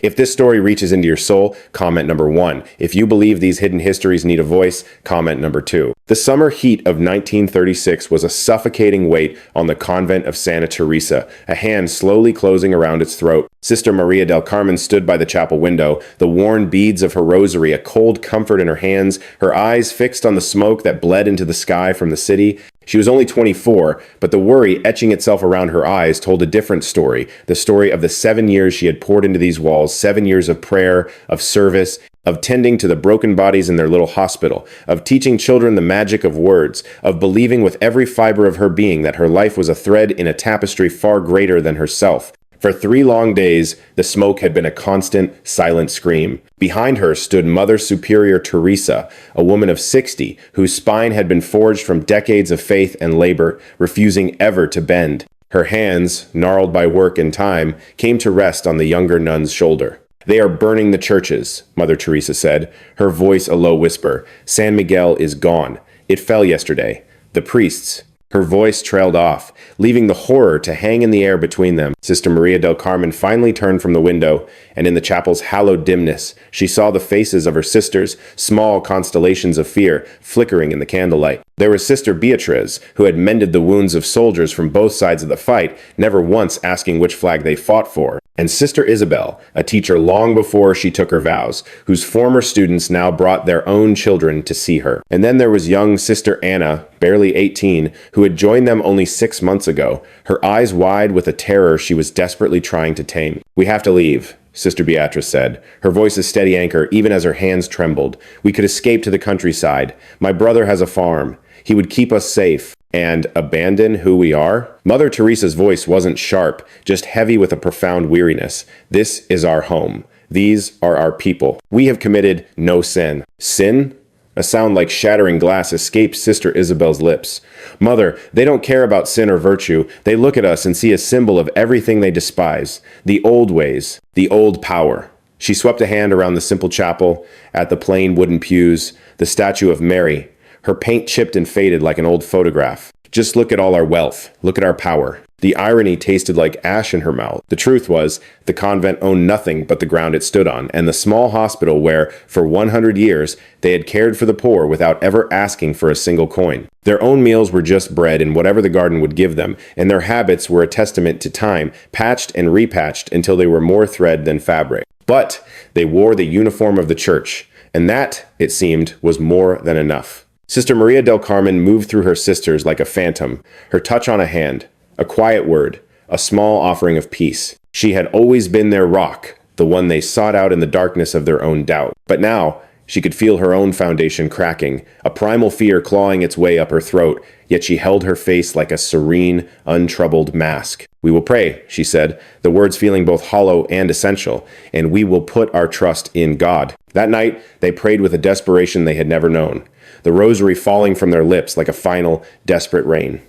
If this story reaches into your soul, comment number 1. If you believe these hidden histories need a voice, comment number 2. The summer heat of 1936 was a suffocating weight on the Convent of Santa Teresa, a hand slowly closing around its throat. Sister Maria del Carmen stood by the chapel window, the worn beads of her rosary a cold comfort in her hands, her eyes fixed on the smoke that bled into the sky from the city. She was only 24, but the worry etching itself around her eyes told a different story, the story of the 7 years she had poured into these walls, 7 years of prayer, of service, of tending to the broken bodies in their little hospital, of teaching children the magic of words, of believing with every fiber of her being that her life was a thread in a tapestry far greater than herself. For 3 long days, the smoke had been a constant, silent scream. Behind her stood Mother Superior Teresa, a woman of 60, whose spine had been forged from decades of faith and labor, refusing ever to bend. Her hands, gnarled by work and time, came to rest on the younger nun's shoulder. "They are burning the churches," Mother Teresa said, her voice a low whisper. "San Miguel is gone. It fell yesterday. The priests—" Her voice trailed off, leaving the horror to hang in the air between them. Sister Maria del Carmen finally turned from the window, and in the chapel's hallowed dimness, she saw the faces of her sisters, small constellations of fear, flickering in the candlelight. There was Sister Beatriz, who had mended the wounds of soldiers from both sides of the fight, never once asking which flag they fought for. And Sister Isabel, a teacher long before she took her vows, whose former students now brought their own children to see her. And then there was young Sister Anna, barely 18, who had joined them only 6 months ago, her eyes wide with a terror she was desperately trying to tame. "We have to leave," Sister Beatrice said, her voice a steady anchor even as her hands trembled. "We could escape to the countryside. My brother has a farm. He would keep us safe. And abandon who we are?" Mother Teresa's voice wasn't sharp, just heavy with a profound weariness. "This is our home. These are our people. We have committed no sin." "Sin?" A sound like shattering glass escaped Sister Isabel's lips. "Mother, they don't care about sin or virtue. They look at us and see a symbol of everything they despise. The old ways, the old power." She swept a hand around the simple chapel, at the plain wooden pews, the statue of Mary, her paint chipped and faded like an old photograph. "Just look at all our wealth. Look at our power." The irony tasted like ash in her mouth. The truth was, the convent owned nothing but the ground it stood on, and the small hospital where, for 100 years, they had cared for the poor without ever asking for a single coin. Their own meals were just bread and whatever the garden would give them, and their habits were a testament to time, patched and repatched until they were more thread than fabric. But they wore the uniform of the church, and that, it seemed, was more than enough. Sister Maria del Carmen moved through her sisters like a phantom, her touch on a hand, a quiet word, a small offering of peace. She had always been their rock, the one they sought out in the darkness of their own doubt. But now, she could feel her own foundation cracking, a primal fear clawing its way up her throat, yet she held her face like a serene, untroubled mask. "We will pray," she said, the words feeling both hollow and essential, "and we will put our trust in God." That night, they prayed with a desperation they had never known, the rosary falling from their lips like a final, desperate rain.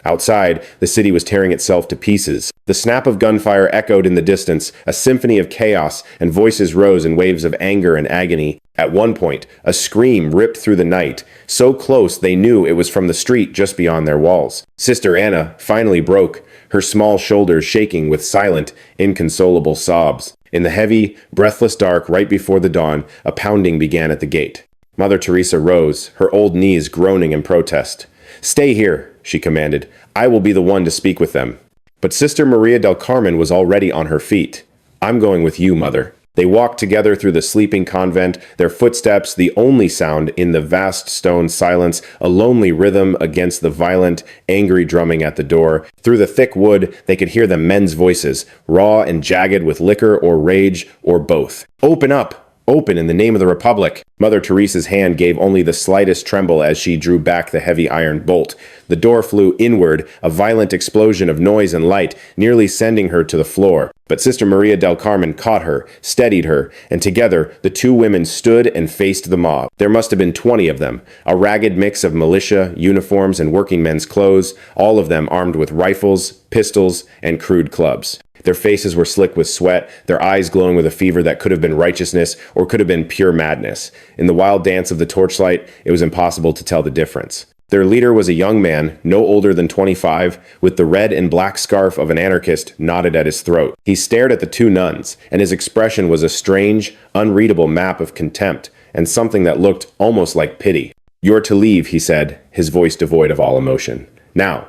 Outside, the city was tearing itself to pieces. The snap of gunfire echoed in the distance, a symphony of chaos, and voices rose in waves of anger and agony. At one point, a scream ripped through the night, so close they knew it was from the street just beyond their walls. Sister Anna finally broke, her small shoulders shaking with silent, inconsolable sobs. In the heavy, breathless dark right before the dawn, a pounding began at the gate. Mother Teresa rose, her old knees groaning in protest. "Stay here," she commanded. "I will be the one to speak with them." But Sister Maria del Carmen was already on her feet. "I'm going with you, Mother." They walked together through the sleeping convent, their footsteps the only sound in the vast stone silence, a lonely rhythm against the violent, angry drumming at the door. Through the thick wood, they could hear the men's voices, raw and jagged with liquor or rage or both. "Open up! Open in the name of the Republic!" Mother Teresa's hand gave only the slightest tremble as she drew back the heavy iron bolt. The door flew inward, a violent explosion of noise and light, nearly sending her to the floor. But Sister Maria del Carmen caught her, steadied her, and together the two women stood and faced the mob. There must have been 20 of them, a ragged mix of militia, uniforms, and working men's clothes, all of them armed with rifles, pistols, and crude clubs. Their faces were slick with sweat, their eyes glowing with a fever that could have been righteousness or could have been pure madness. In the wild dance of the torchlight, it was impossible to tell the difference. Their leader was a young man, no older than 25, with the red and black scarf of an anarchist knotted at his throat. He stared at the two nuns, and his expression was a strange, unreadable map of contempt, and something that looked almost like pity. "You're to leave," he said, his voice devoid of all emotion. "Now.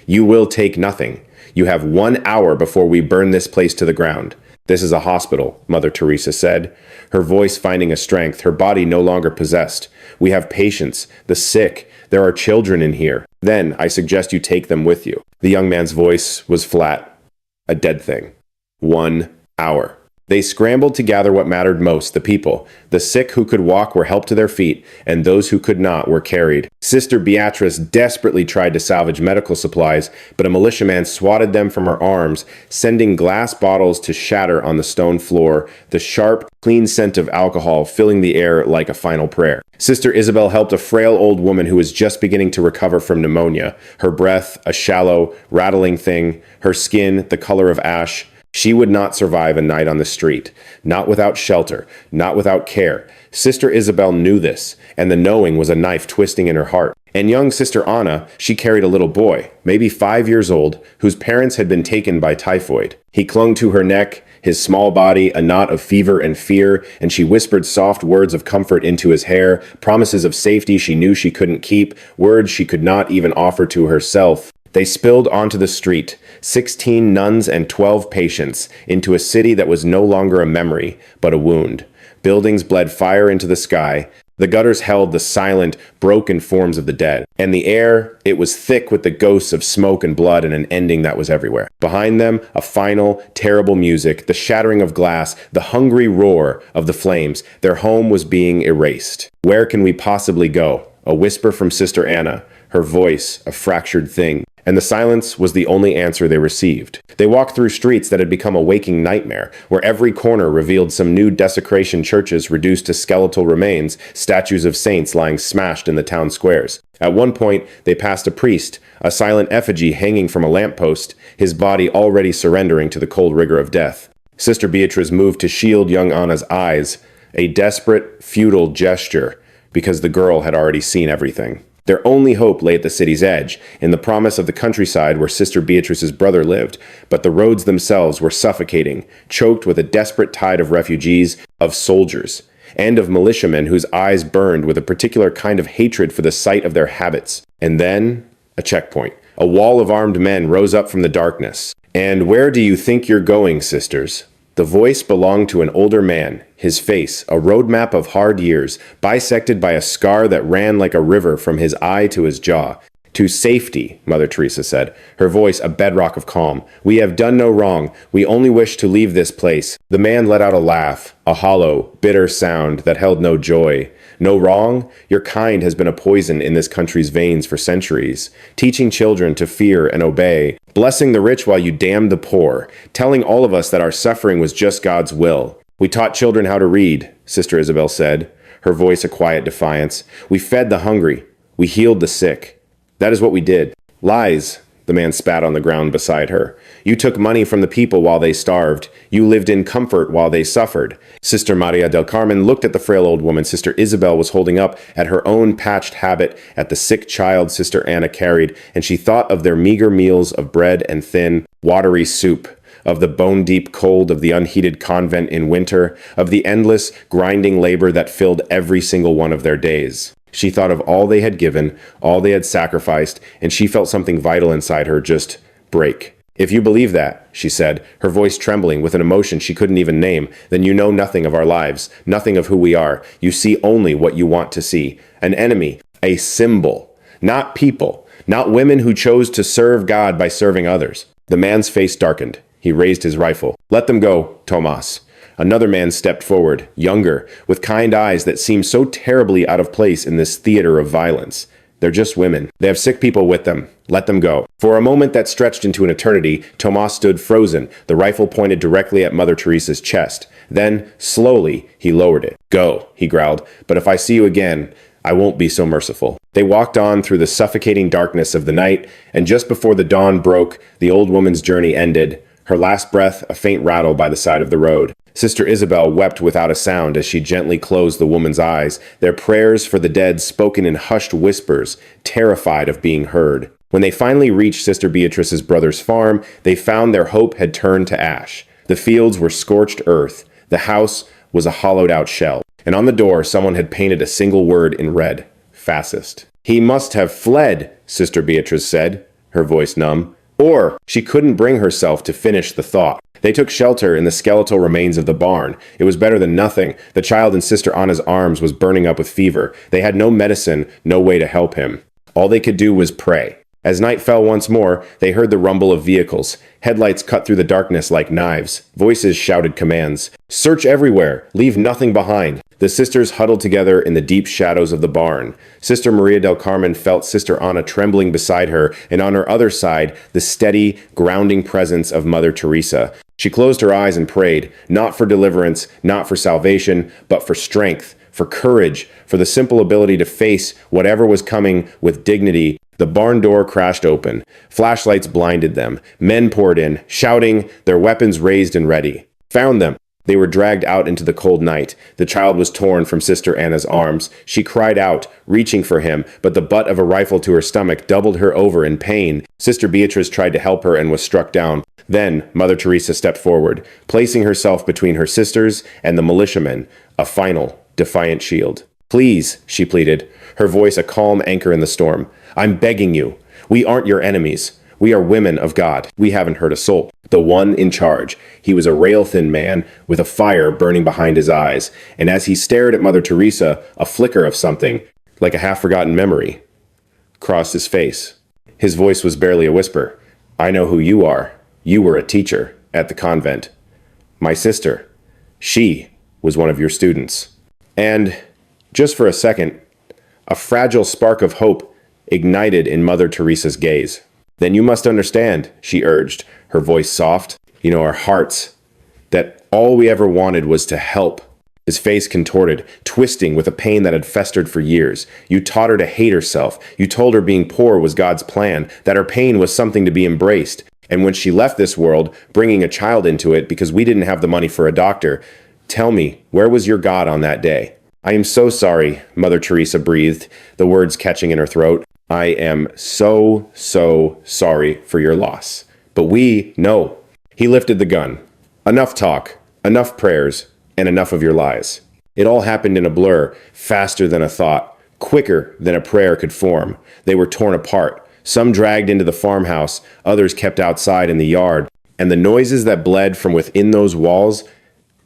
You will take nothing. You have 1 hour before we burn this place to the ground." "This is a hospital," Mother Teresa said, her voice finding a strength, her body no longer possessed. "We have patients, the sick. There are children in here. Then I suggest you take them with you." The young man's voice was flat, a dead thing. 1 hour. They scrambled to gather what mattered most, the people. The sick who could walk were helped to their feet, and those who could not were carried. Sister Beatrice desperately tried to salvage medical supplies, but a militiaman swatted them from her arms, sending glass bottles to shatter on the stone floor, the sharp, clean scent of alcohol filling the air like a final prayer. Sister Isabel helped a frail old woman who was just beginning to recover from pneumonia, her breath a shallow, rattling thing, her skin the color of ash. She would not survive a night on the street, not without shelter, not without care. Sister Isabel knew this, and the knowing was a knife twisting in her heart. And young Sister Anna, she carried a little boy, maybe 5 years old, whose parents had been taken by typhoid. He clung to her neck, his small body a knot of fever and fear, and she whispered soft words of comfort into his hair, promises of safety she knew she couldn't keep, words she could not even offer to herself. They spilled onto the street, 16 nuns and 12 patients, into a city that was no longer a memory, but a wound. Buildings bled fire into the sky. The gutters held the silent, broken forms of the dead. And the air, it was thick with the ghosts of smoke and blood and an ending that was everywhere. Behind them, a final, terrible music, the shattering of glass, the hungry roar of the flames. Their home was being erased. "Where can we possibly go?" A whisper from Sister Anna, her voice a fractured thing. And the silence was the only answer they received. They walked through streets that had become a waking nightmare, where every corner revealed some new desecration, churches reduced to skeletal remains, statues of saints lying smashed in the town squares. At one point, they passed a priest, a silent effigy hanging from a lamppost, his body already surrendering to the cold rigor of death. Sister Beatrice moved to shield young Anna's eyes, a desperate, futile gesture, because the girl had already seen everything. Their only hope lay at the city's edge, in the promise of the countryside where Sister Beatrice's brother lived, but the roads themselves were suffocating, choked with a desperate tide of refugees, of soldiers, and of militiamen whose eyes burned with a particular kind of hatred for the sight of their habits. And then, a checkpoint. A wall of armed men rose up from the darkness. "And where do you think you're going, sisters?" The voice belonged to an older man, his face, a roadmap of hard years, bisected by a scar that ran like a river from his eye to his jaw. "To safety," Mother Teresa said, her voice a bedrock of calm. "We have done no wrong. We only wish to leave this place." The man let out a laugh, a hollow, bitter sound that held no joy. "No wrong? Your kind has been a poison in this country's veins for centuries, teaching children to fear and obey, blessing the rich while you damned the poor, telling all of us that our suffering was just God's will. We taught children how to read," Sister Isabel said, her voice a quiet defiance. "We fed the hungry. We healed the sick. That is what we did." "Lies," the man spat on the ground beside her. "You took money from the people while they starved. You lived in comfort while they suffered." Sister Maria del Carmen looked at the frail old woman Sister Isabel was holding up, at her own patched habit, at the sick child Sister Anna carried, and she thought of their meager meals of bread and thin, watery soup, of the bone-deep cold of the unheated convent in winter, of the endless, grinding labor that filled every single one of their days. She thought of all they had given, all they had sacrificed, and she felt something vital inside her just break. "If you believe that," she said, her voice trembling with an emotion she couldn't even name, "then you know nothing of our lives, nothing of who we are. You see only what you want to see. An enemy, a symbol, not people, not women who chose to serve God by serving others." The man's face darkened. He raised his rifle. "Let them go, Tomas." Another man stepped forward, younger, with kind eyes that seemed so terribly out of place in this theater of violence. "They're just women. They have sick people with them. Let them go." For a moment that stretched into an eternity, Tomas stood frozen, the rifle pointed directly at Mother Teresa's chest. Then, slowly, he lowered it. "Go," he growled, "but if I see you again, I won't be so merciful." They walked on through the suffocating darkness of the night, and just before the dawn broke, the old woman's journey ended, her last breath a faint rattle by the side of the road. Sister Isabel wept without a sound as she gently closed the woman's eyes, their prayers for the dead spoken in hushed whispers, terrified of being heard. When they finally reached Sister Beatrice's brother's farm, they found their hope had turned to ash. The fields were scorched earth. The house was a hollowed-out shell. And on the door, someone had painted a single word in red: fascist. "He must have fled," Sister Beatrice said, her voice numb. Or she couldn't bring herself to finish the thought. They took shelter in the skeletal remains of the barn. It was better than nothing. The child in Sister Anna's arms was burning up with fever. They had no medicine, no way to help him. All they could do was pray. As night fell once more, they heard the rumble of vehicles. Headlights cut through the darkness like knives. Voices shouted commands. "Search everywhere! Leave nothing behind!" The sisters huddled together in the deep shadows of the barn. Sister Maria del Carmen felt Sister Anna trembling beside her, and on her other side, the steady, grounding presence of Mother Teresa. She closed her eyes and prayed, not for deliverance, not for salvation, but for strength, for courage, for the simple ability to face whatever was coming with dignity. The barn door crashed open. Flashlights blinded them. Men poured in, shouting, their weapons raised and ready. "Found them!" They were dragged out into the cold night. The child was torn from Sister Anna's arms. She cried out, reaching for him, but the butt of a rifle to her stomach doubled her over in pain. Sister Beatrice tried to help her and was struck down. Then Mother Teresa stepped forward, placing herself between her sisters and the militiamen, a final, defiant shield. "Please," she pleaded, her voice a calm anchor in the storm. "I'm begging you. We aren't your enemies. We are women of God. We haven't hurt a soul." The one in charge. He was a rail-thin man with a fire burning behind his eyes, and as he stared at Mother Teresa, a flicker of something, like a half-forgotten memory, crossed his face. His voice was barely a whisper. "I know who you are. You were a teacher at the convent. My sister, she was one of your students." And, just for a second, a fragile spark of hope ignited in Mother Teresa's gaze. "Then you must understand," she urged, her voice soft, our hearts, that all we ever wanted was to help." His face contorted, twisting with a pain that had festered for years. "You taught her to hate herself. You told her being poor was God's plan, that her pain was something to be embraced. And when she left this world, bringing a child into it because we didn't have the money for a doctor, tell me, where was your God on that day?" "I am so sorry," Mother Teresa breathed, the words catching in her throat. "I am so sorry for your loss. But we know." He lifted the gun. "Enough talk, enough prayers, and enough of your lies." It all happened in a blur, faster than a thought, quicker than a prayer could form. They were torn apart. Some dragged into the farmhouse, others kept outside in the yard. And the noises that bled from within those walls,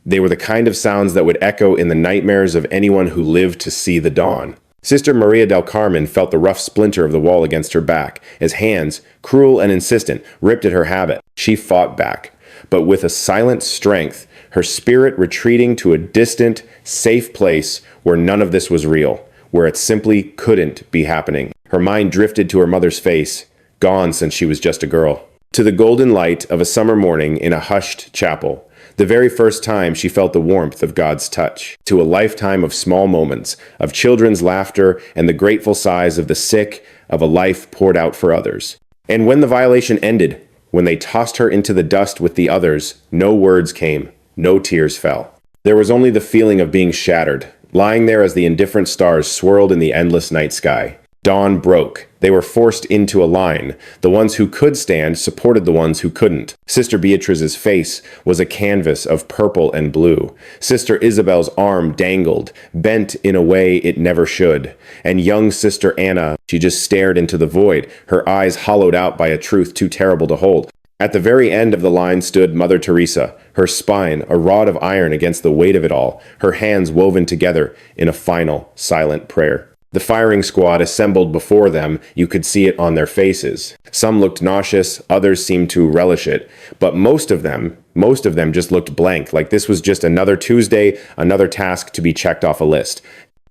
they were the kind of sounds that would echo in the nightmares of anyone who lived to see the dawn. Sister Maria del Carmen felt the rough splinter of the wall against her back, as hands, cruel and insistent, ripped at her habit. She fought back, but with a silent strength, her spirit retreating to a distant, safe place where none of this was real, where it simply couldn't be happening. Her mind drifted to her mother's face, gone since she was just a girl. To the golden light of a summer morning in a hushed chapel, the very first time she felt the warmth of God's touch. To a lifetime of small moments, of children's laughter and the grateful sighs of the sick, of a life poured out for others. And when the violation ended, when they tossed her into the dust with the others, no words came, no tears fell. There was only the feeling of being shattered, lying there as the indifferent stars swirled in the endless night sky. Dawn broke. They were forced into a line. The ones who could stand supported the ones who couldn't. Sister Beatrice's face was a canvas of purple and blue. Sister Isabel's arm dangled, bent in a way it never should. And young Sister Anna, she just stared into the void, her eyes hollowed out by a truth too terrible to hold. At the very end of the line stood Mother Teresa, her spine a rod of iron against the weight of it all, her hands woven together in a final, silent prayer. The firing squad assembled before them. You could see it on their faces. Some looked nauseous, others seemed to relish it, but most of them just looked blank, like this was just another Tuesday, another task to be checked off a list.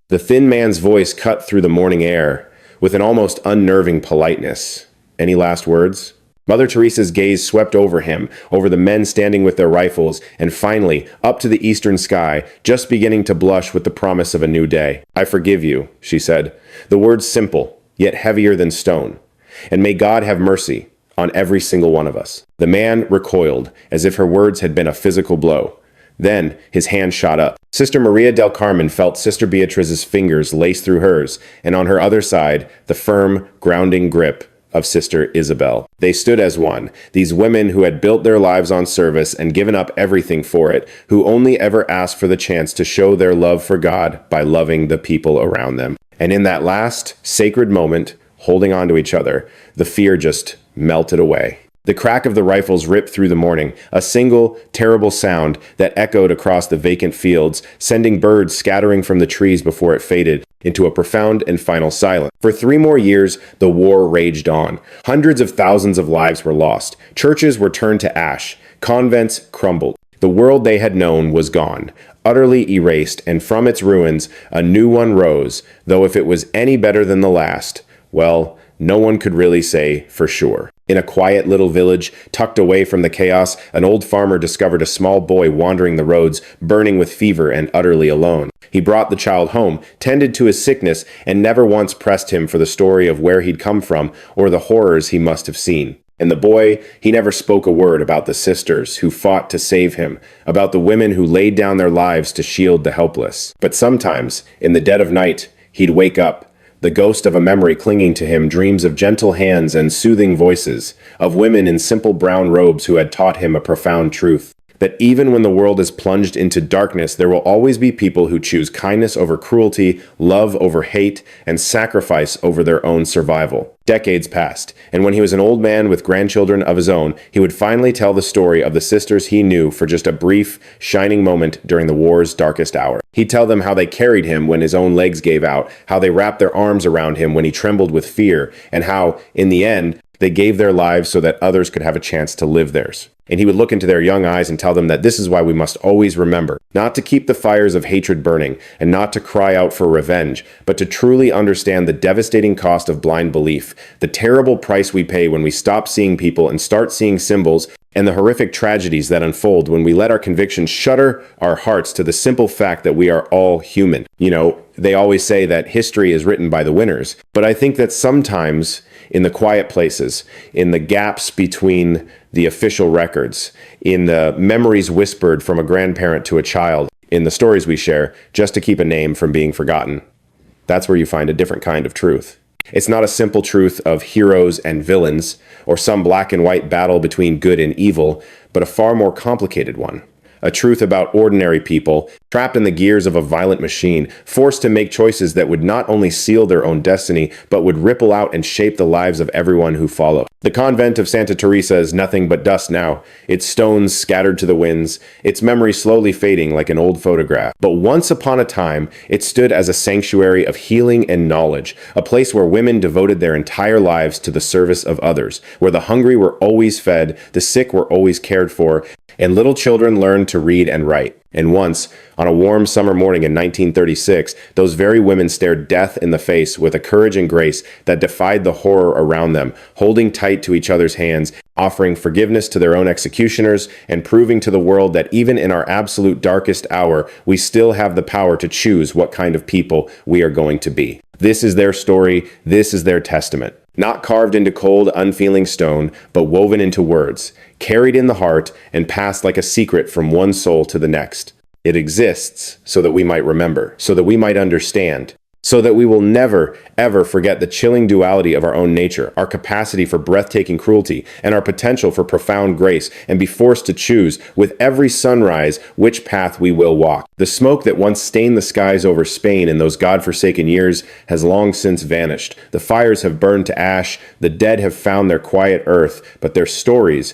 The thin man's voice cut through the morning air with an almost unnerving politeness. "Any last words?" Mother Teresa's gaze swept over him, over the men standing with their rifles, and finally, up to the eastern sky, just beginning to blush with the promise of a new day. "I forgive you," she said. The words simple, yet heavier than stone. "And may God have mercy on every single one of us." The man recoiled, as if her words had been a physical blow. Then his hand shot up. Sister Maria del Carmen felt Sister Beatrice's fingers lace through hers, and on her other side, the firm, grounding grip of Sister Isabel. They stood as one, these women who had built their lives on service and given up everything for it, who only ever asked for the chance to show their love for God by loving the people around them. And in that last sacred moment, holding on to each other, the fear just melted away. The crack of the rifles ripped through the morning, a single, terrible sound that echoed across the vacant fields, sending birds scattering from the trees before it faded into a profound and final silence. For 3 more years, the war raged on. Hundreds of thousands of lives were lost. Churches were turned to ash. Convents crumbled. The world they had known was gone, utterly erased, and from its ruins, a new one rose, though if it was any better than the last, well, no one could really say for sure. In a quiet little village, tucked away from the chaos, an old farmer discovered a small boy wandering the roads, burning with fever and utterly alone. He brought the child home, tended to his sickness, and never once pressed him for the story of where he'd come from or the horrors he must have seen. And the boy, he never spoke a word about the sisters who fought to save him, about the women who laid down their lives to shield the helpless. But sometimes, in the dead of night, he'd wake up, the ghost of a memory clinging to him, dreams of gentle hands and soothing voices, of women in simple brown robes who had taught him a profound truth. That even when the world is plunged into darkness, there will always be people who choose kindness over cruelty, love over hate, and sacrifice over their own survival. Decades passed, and when he was an old man with grandchildren of his own, he would finally tell the story of the sisters he knew for just a brief, shining moment during the war's darkest hour. He'd tell them how they carried him when his own legs gave out, how they wrapped their arms around him when he trembled with fear, and how, in the end, they gave their lives so that others could have a chance to live theirs. And he would look into their young eyes and tell them that this is why we must always remember, not to keep the fires of hatred burning, and not to cry out for revenge, but to truly understand the devastating cost of blind belief, the terrible price we pay when we stop seeing people and start seeing symbols, and the horrific tragedies that unfold when we let our convictions shudder our hearts to the simple fact that we are all human. You know, they always say that history is written by the winners, but I think that sometimes in the quiet places, in the gaps between the official records, in the memories whispered from a grandparent to a child, in the stories we share, just to keep a name from being forgotten, that's where you find a different kind of truth. It's not a simple truth of heroes and villains, or some black and white battle between good and evil, but a far more complicated one. A truth about ordinary people, trapped in the gears of a violent machine, forced to make choices that would not only seal their own destiny, but would ripple out and shape the lives of everyone who followed. The Convent of Santa Teresa is nothing but dust now, its stones scattered to the winds, its memory slowly fading like an old photograph. But once upon a time, it stood as a sanctuary of healing and knowledge, a place where women devoted their entire lives to the service of others, where the hungry were always fed, the sick were always cared for, and little children learned to read and write. And once, on a warm summer morning in 1936, those very women stared death in the face with a courage and grace that defied the horror around them, holding tight to each other's hands, offering forgiveness to their own executioners, and proving to the world that even in our absolute darkest hour, we still have the power to choose what kind of people we are going to be. This is their story. This is their testament. Not carved into cold, unfeeling stone, but woven into words, carried in the heart, and passed like a secret from one soul to the next. It exists so that we might remember, so that we might understand, so that we will never, ever forget the chilling duality of our own nature, our capacity for breathtaking cruelty, and our potential for profound grace, and be forced to choose, with every sunrise, which path we will walk. The smoke that once stained the skies over Spain in those God-forsaken years has long since vanished. The fires have burned to ash, the dead have found their quiet earth, but their stories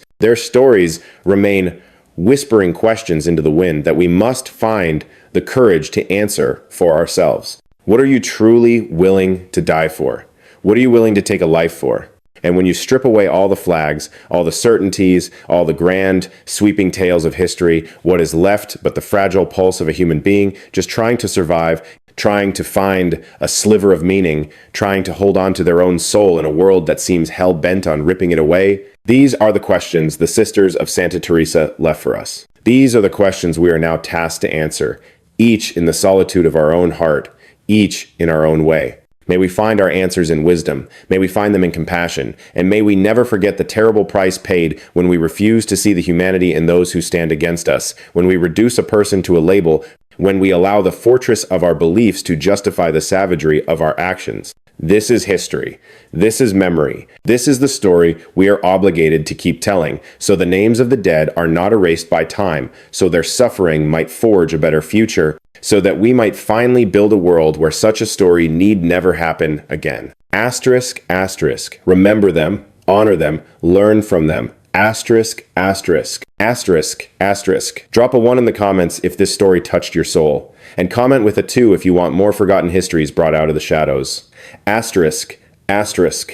remain whispering questions into the wind that we must find the courage to answer for ourselves. What are you truly willing to die for? What are you willing to take a life for? And when you strip away all the flags, all the certainties, all the grand, sweeping tales of history, what is left but the fragile pulse of a human being, just trying to survive, trying to find a sliver of meaning, trying to hold on to their own soul in a world that seems hell-bent on ripping it away, these are the questions the Sisters of Santa Teresa left for us. These are the questions we are now tasked to answer, each in the solitude of our own heart, each in our own way. May we find our answers in wisdom. May we find them in compassion. And may we never forget the terrible price paid when we refuse to see the humanity in those who stand against us, when we reduce a person to a label, when we allow the fortress of our beliefs to justify the savagery of our actions. This is history. This is memory. This is the story we are obligated to keep telling, so the names of the dead are not erased by time, so their suffering might forge a better future, so that we might finally build a world where such a story need never happen again. Asterisk, asterisk. Remember them, honor them, learn from them. Asterisk, asterisk, asterisk, asterisk. Drop a 1 in the comments if this story touched your soul. And comment with a 2 if you want more forgotten histories brought out of the shadows. Asterisk, asterisk.